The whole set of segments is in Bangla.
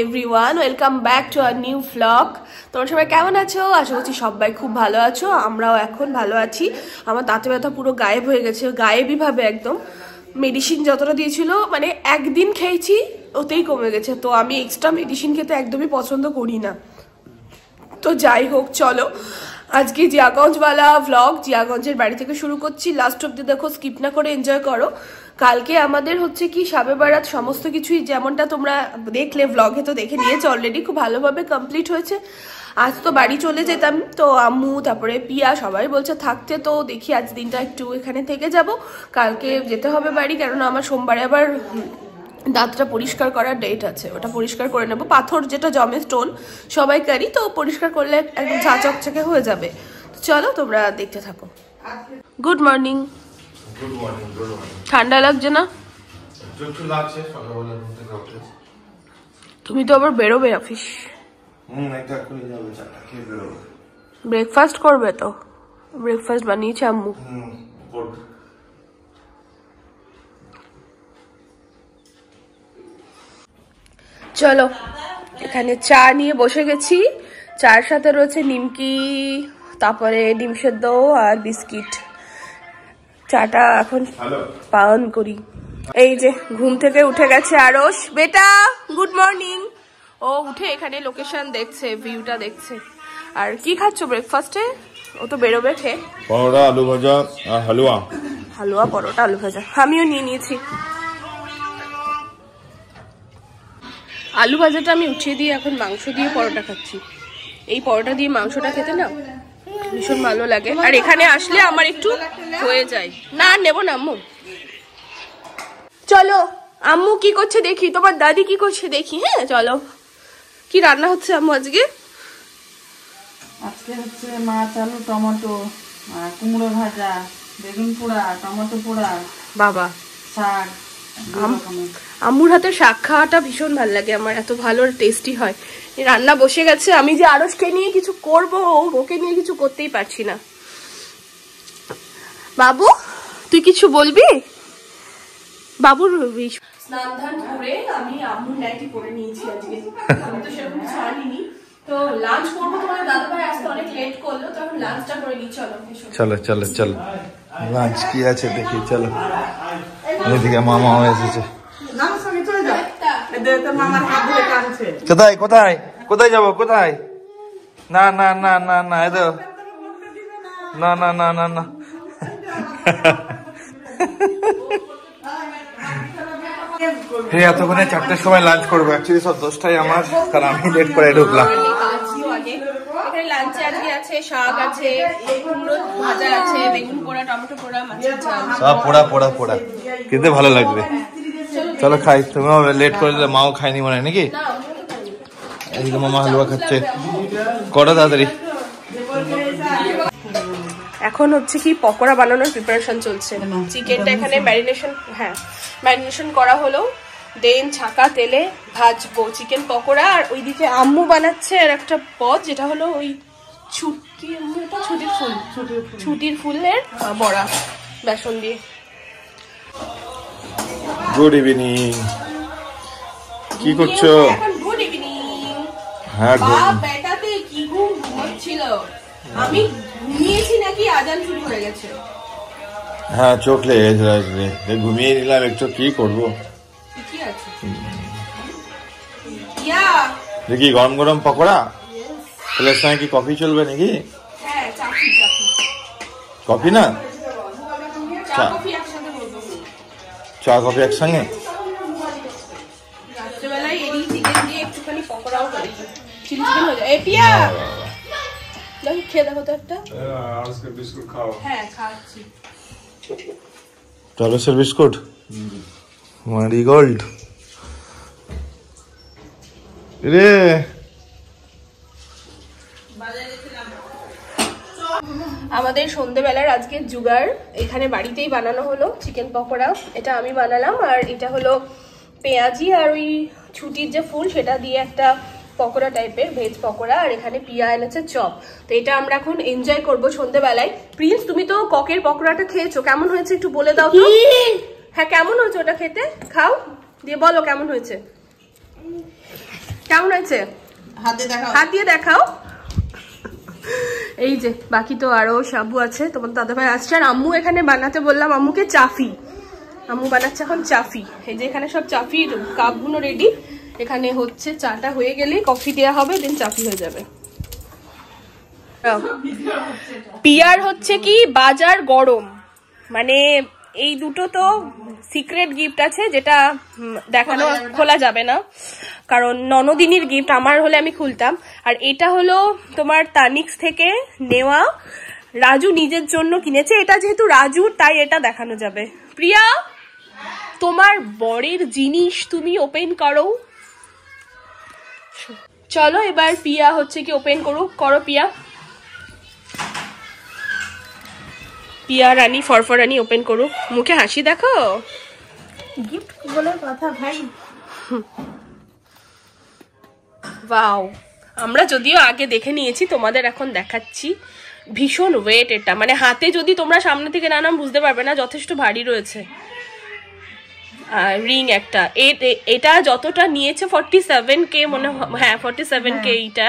everyone, welcome back to our new vlog. তোমরা সবাই কেমন আছো? আশা করছি সবাই খুব ভালো আছো। আমরাও এখন ভালো আছি। আমার দাঁতে ব্যথা পুরো গায়েব হয়ে গেছে, গায়েবই ভাবে একদম। মেডিসিন যতটা দিয়েছিল মানে একদিন খেয়েছি ওতেই কমে গেছে। তো আমি এক্সট্রা মেডিসিন খেতে একদমই পছন্দ করি না। তো যাই হোক, চলো আজকে জিয়াগঞ্জওয়ালা ভ্লগ জিয়াগঞ্জের বাড়ি থেকে শুরু করছি। লাস্ট অব্দি দেখো, স্কিপ না করে এনজয় করো। কালকে আমাদের হচ্ছে কি শবে বারাত, সমস্ত কিছুই যেমনটা তোমরা দেখলে ভ্লগে তো দেখে নিয়েছো অলরেডি, খুব ভালোভাবে কমপ্লিট হয়েছে। আজ তো বাড়ি চলে যেতাম, তো আম্মু তারপরে পিয়া সবাই বলছে থাকতে, তো দেখি আজ দিনটা একটু এখানে থেকে যাব। কালকে যেতে হবে বাড়ি, কেননা আমার সোমবারে আবার দাঁতটা পরিষ্কার করার ডেট আছে, ওটা পরিষ্কার করে নেবো। পাথর যেটা জমে, স্টোন সবাইকারই, তো পরিষ্কার করলে একদম চা চকচকে হয়ে যাবে। চলো তোমরা দেখতে থাকো। Good morning. ঠান্ডা লাগছে না? তুমি তো আবার বেরোবে অফিস। ব্রেকফাস্ট করবে তো? ব্রেকফাস্ট বানিয়েছে আম্মু। চলো এখানে চা নিয়ে বসে গেছি। চার সাথে রয়েছে নিমকি, তারপরে ডিম সেদ্ধ আর বিস্কিট। চাটা এখন পান করি। এই যে ঘুম থেকে উঠে গেছে আরশ বেটা, গুড মর্নিং। ও উঠে এখানে লোকেশন দেখছে, ভিউটা দেখছে। আর কি খাচ্ছ ব্রেকফাস্টে? ও তো বেরোবে খেয়ে। পরোটা, আলু ভাজা আর হালুয়া। হালুয়া, পরোটা, আলু ভাজা আমিও নিয়ে নিয়েছি। আলু ভাজাটা আমি উঠিয়ে দিয়ে এখন মাংস দিয়ে পরোটা খাচ্ছি। এই পরোটা দিয়ে মাংসটা খেতে না ভীষণ ভালো লাগে। আর এখানে আসলে আমার একটু হয়ে যায়। না নেবো না আম্মু। চলো আম্মু কি করছে দেখি, তোমার দাদি কি করছে দেখি। হ্যাঁ চলো। কি রান্না হচ্ছে আম্মু আজকে? আজকে হচ্ছে মাছ, আলু, টমেটো, কুমড়ো ভাজা, বেগুন পোড়া, টমেটো পোড়া, বাবা শাক। আম্মুর হাতে শাক খাওয়াটা ভীষণ ভালো লাগে আমার, এত ভালো টেস্টি হয়। রান্না বসে গেছে, আমি যে আরশকে নিয়ে কিছু করবো, ওকে নিয়ে কিছু করতেই পারছি না। বাবু তুই কিছু বলবি? বাবুর স্নান ধান করে আমি আম্মুর নাইটি পরে নিয়েছি আজকে। আমি তো সেরকম কিছু আনিনি, তো লাঞ্চ করবো। তোমার দাদা ভাই আসতে অনেক লেট করলো, তো এখন লাঞ্চটা করে নিই। চলো চলো চলো চলো, লাঞ্চ কি আছে দেখি। চলো এদিকে মামাও এসেছে। কোথায় কোথায় কোথায় যাবো? কোথায়? না না না না না, এ তো না না না না না। এতক্ষণে 4টার সময় লাঞ্চ করবো। অ্যাকচুয়ালি সব 10টাই আমার, কারণ আমি লেট করে ঢুকলাম। লাঞ্চে আজকে আছে শাক আছে, কুমড়ো ভাজা আছে, বেগুন পোড়া, টমেটো পোড়া, মাছের ঝাল, সব পোড়া পোড়া পোড়া, খেতে ভালো লাগবে। চলো খাই। তুমিও লেট করে দিলে, মাও খাইনি মনে হয় নাকি? এইদিকে মামা হালুয়া খাচ্ছে। কটা তাড়াতাড়ি। এখন হচ্ছে কি পকোড়া বানানোর প্রিপারেশন চলছে। চিকেনটা এখানে ম্যারিনেশন করা হলো, দেন ছাকা তেলে ভাজবো চিকেন পকোড়া। আর ওইদিকে আম্মু বানাচ্ছে আর একটা পদ, যেটা হলো ওই ছুটির ফুলের বড়া বেসন দিয়ে। Good evening. কি করছো? Good evening. হ্যাঁ, বেটাতে কি ঘুমাচ্ছিল, আমি ঘুমিয়েছি নাকি আজান শুরু হয়ে গেছে? হ্যাঁ চোখ লেগে গেছে, ঘুমিয়ে নিলাম একটু। কি করবো? দেখি গরম গরম পকোড়া, প্লের সঙ্গে কি কফি চলবে নাকি? কফি না, চা কফি একসঙ্গে। রাত্রেবেলায় এদিকে চিকেন দিয়ে একটুখানি পকোড়াও করে চিলি চিকেন হয়ে যায়। খেয়ে দেখো তো একটা। বিস্কুট খাও? হ্যাঁ খাচ্ছি। টলসের বিস্কুট, মারিগোল্ড রে। আমাদের সন্ধ্যেবেলার আজকে জুগার এখানে বাড়িতেই বানানো হলো চিকেন পকোড়া। এটা আমি বানালাম, আর এটা হলো পেঁয়াজি আর ওই ছুটির যে ফুল সেটা দিয়ে একটা পকোড়া টাইপের ভেজ পকোড়া। আর এখানে পিয়া এনেছে চপ। তো এটা আমরা এখন এনজয় করবো সন্ধ্যেবেলায়। প্রিন্স তুমি তো ককের পকোড়াটা খেয়েছো, কেমন হয়েছে একটু বলে দাও তো। হ্যাঁ কেমন হয়েছে ওটা খেতে? খাও দিয়ে বলো কেমন হয়েছে। কেমন হয়েছে? হাত দিয়ে দেখাও। এই যে বাকি তো আরো সাবু আছে, তোমার দাদা ভাই আসছে। আর আম্মু এখানে বানাতে বললাম আম্মুকে চাফি, আম্মু বানাচ্ছে এখন চাফি। এই যে এখানে সব চাফির কাপগুলো রেডি, এখানে হচ্ছে চাটা হয়ে গেলেই কফি দেওয়া হবে, দেন চাফি হয়ে যাবে। পিয়ার হচ্ছে কি বাজার গরম, মানে এই দুটো তো সিক্রেট গিফট আছে যেটা দেখানো খোলা যাবে না, কারণ ননদিনীর গিফট। আমার হলে আমি খুলতাম। আর এটা হলো তোমার তানিক্স থেকে নেওয়া, রাজু নিজের জন্য কিনেছে। এটা যেহেতু রাজুর তাই এটা দেখানো যাবে। প্রিয়া, তোমার বরের জিনিস তুমি ওপেন করো। চলো এবার পিয়া হচ্ছে কি ওপেন করুক। করো পিয়া। পিয়া রানী ফরফরানি ওপেন করুক। মুখে হাসি দেখো। গিফট বলে কথা ভাই। ওয়াও, আমরা যদিও আগে দেখে নিয়েছি, তোমাদের এখন দেখাচ্ছি। ভীষণ ওয়েট এটা, মানে হাতে যদি তোমরা সামনে থেকে না নাম বুঝতে পারবে না, যথেষ্ট ভারী রয়েছে। রিং একটা, এটা যতটা নিয়েছে 47K মনে হয়, হ্যাঁ 47K এইটা।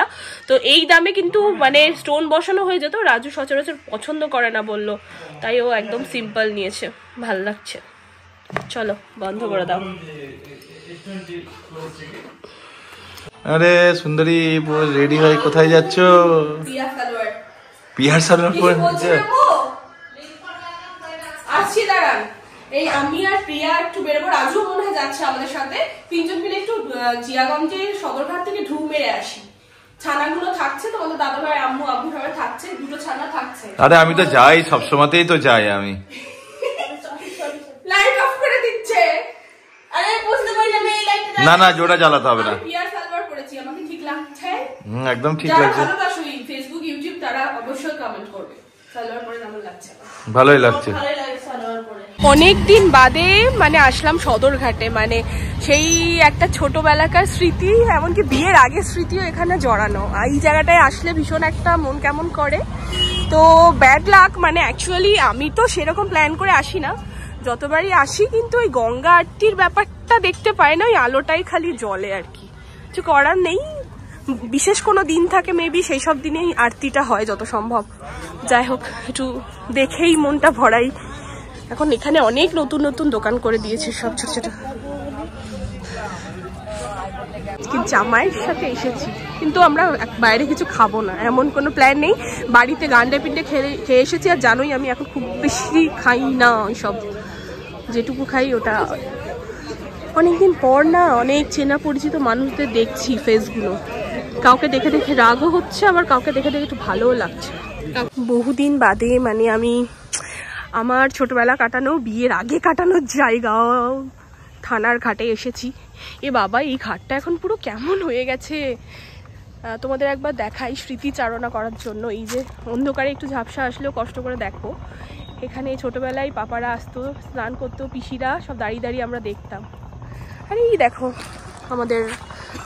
তো এই দামে কিন্তু মানে স্টোন বসানো হয়ে যেত। রাজু সচরাচর পছন্দ করে না বললো, তাই ও একদম সিম্পল নিয়েছে। ভাল লাগছে। চলো বন্ধ করে দাও। আরে সুন্দরী রেডি হয়ে কোথায় যাচ্ছ? পিয়ার সালোয়ার পরে আসছি, দাঁড়ান। এই আমি আর প্রিয়া একটু বেরোবো, রাজু মনে হয় যাচ্ছে আমাদের সাথে। তিনজন মিলে একটু জিয়াগঞ্জের সদরঘাট থেকে ঢু মেরে আসি। ছানাগুলো থাকছে, তোমাদের দাদা ভাই আম্মু আব্বু সবাই থাকছে, দুটো ছানা থাকছে। আরে আমি তো যাই, সবসময়তেই তো যাই আমি। লাইট অফ করে দিচ্ছে। আরে বুঝতে পারি না এই লাইটটা। না না, জোড়া জ্বালাতে হবে না। পিয়ার সালোয়ার পরেছি, আমাকে ঠিক লাগছে? একদম ঠিক যারা লাগছে। ভালোবাসো ফেসবুক ইউটিউব তারা অবশ্যই কমেন্ট করবে সালোয়ার পরে কেমন লাগছে। ভালোই লাগছে। ভালোই লাগে সালোয়ার পরে। অনেকদিন বাদে মানে আসলাম সদরঘাটে, মানে সেই একটা ছোটবেলাকার স্মৃতি, এমনকি বিয়ের আগের স্মৃতিও এখানে জড়ানো। এই জায়গাটায় আসলে ভীষণ একটা মন কেমন করে। তো ব্যাড লাক, মানে অ্যাকচুয়ালি আমি তো সেরকম প্ল্যান করে আসি না, যতবারই আসি কিন্তু ওই গঙ্গা আরতির ব্যাপারটা দেখতে পাই না, ওই আলোটাই খালি জ্বলে আর কি। কিছু করার নেই, বিশেষ কোনো দিন থাকে মেবি, সেই সব দিনেই আরতিটা হয় যত সম্ভব। যাই হোক, একটু দেখেই মনটা ভরাই। এখন এখানে অনেক নতুন নতুন দোকান করে দিয়েছে, সব ছোট ছোট। জামাইয়ের সাথে এসেছি, কিন্তু আমরা বাইরে কিছু খাবো না, এমন কোনো প্ল্যান নেই। বাড়িতে গান্ডে পিন্ডে খেয়ে এসেছি। আর জানোই আমি এখন খুব বেশি খাই না ওইসব, যেটুকু খাই ওটা। অনেকদিন পর না অনেক চেনা পরিচিত মানুষদের দেখছি ফেসগুলো, কাউকে দেখে দেখে রাগও হচ্ছে, আবার কাউকে দেখে দেখে একটু ভালোও লাগছে। বহুদিন বাদে মানে আমি আমার ছোটবেলা কাটানো, বিয়ের আগে কাটানোর জায়গা থানার ঘাটে এসেছি। এ বাবা, এই ঘাটটা এখন পুরো কেমন হয়ে গেছে। তোমাদের একবার দেখাই স্মৃতিচারণা করার জন্য। এই যে অন্ধকারে একটু ঝাপসা আসলেও কষ্ট করে দেখো, এখানে ছোটবেলায় পাপারা আসতো, স্নান করতো, পিসিরা সব দাঁড়িয়ে দাঁড়িয়ে আমরা দেখতাম। আর এই দেখো আমাদের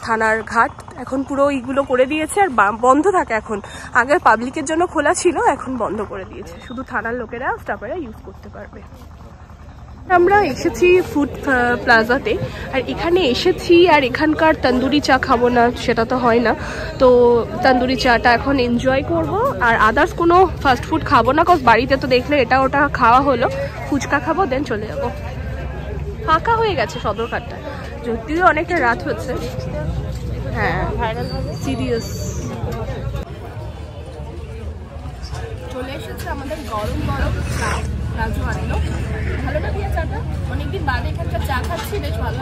থানার ঘাট এখন পুরো এইগুলো করে দিয়েছে, আর বন্ধ থাকে এখন। আগে পাবলিকের জন্য খোলা ছিল, এখন বন্ধ করে দিয়েছে, শুধু থানার লোকেরা স্টাফেরা ইউজ করতে পারবে। আমরা এসেছি ফুড প্লাজাতে, আর এখানে এসেছি আর এখানকার তন্দুরি চা খাবো না সেটা তো হয় না। তো তন্দুরি চাটা এখন এনজয় করব, আর আদার্স কোনো ফাস্ট ফুড খাবো না, কজ বাড়িতে তো দেখলে এটা ওটা খাওয়া হলো। ফুচকা খাবো, দেন চলে যাবো। ফাঁকা হয়ে গেছে সদরঘাটটা, যদিও অনেকটা রাত হচ্ছে। হ্যাঁ সিরিয়াস। চলে এসেছে আমাদের গরম গরম চা, রাজু আনলো। ভালো না দিয়ে চাটা? অনেকদিন বাদে এখানকার চা খাচ্ছি, বেশ ভালো।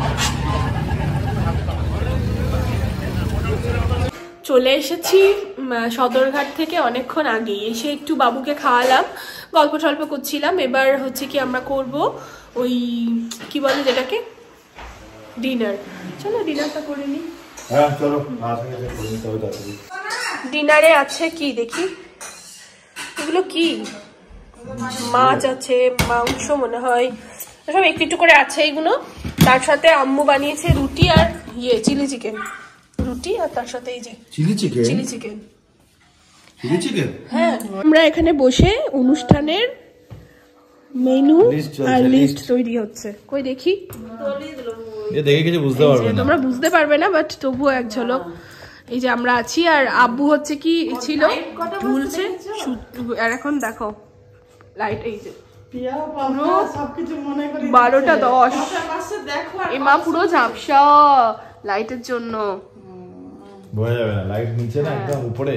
চলে এসেছি সদরঘাট থেকে অনেকক্ষণ আগে, এসে একটু বাবুকে খাওয়ালাম, গল্প টল্প করছিলাম। এবার হচ্ছে কি আমরা করব ওই কি বলে যেটাকে, ডিনার। চলো ডিনারটা করে নিই। হ্যাঁ চলো। ডিনারে আছে কি দেখি, এগুলো কি? মাছ আছে, মাংস মনে হয়, সব একটু একটু করে আছে এগুলো। তার সাথে আম্মু বানিয়েছে রুটি আর চিলি চিকেন। রুটি আর তার সাথে এই যে চিলি চিকেন। হ্যাঁ, আমরা এখানে বসে অনুষ্ঠানের মেনু আর লিস্ট তৈরি হচ্ছে। কই দেখি, এ দেখে কিছু বুঝতে পারবে না, তোমরা বুঝতে পারবে না, বাট তবুও এক ঝলক। এই যে আমরা আছি, আর আব্বু হচ্ছে কি ছিল ঝুলছে, আর এখন দেখো লাইট, এই যে 12:10। এ মা পুরো ঝাপসা লাইটের জন্য, বোঝা যাবে না, লাইট নিচে না একদম উপরে।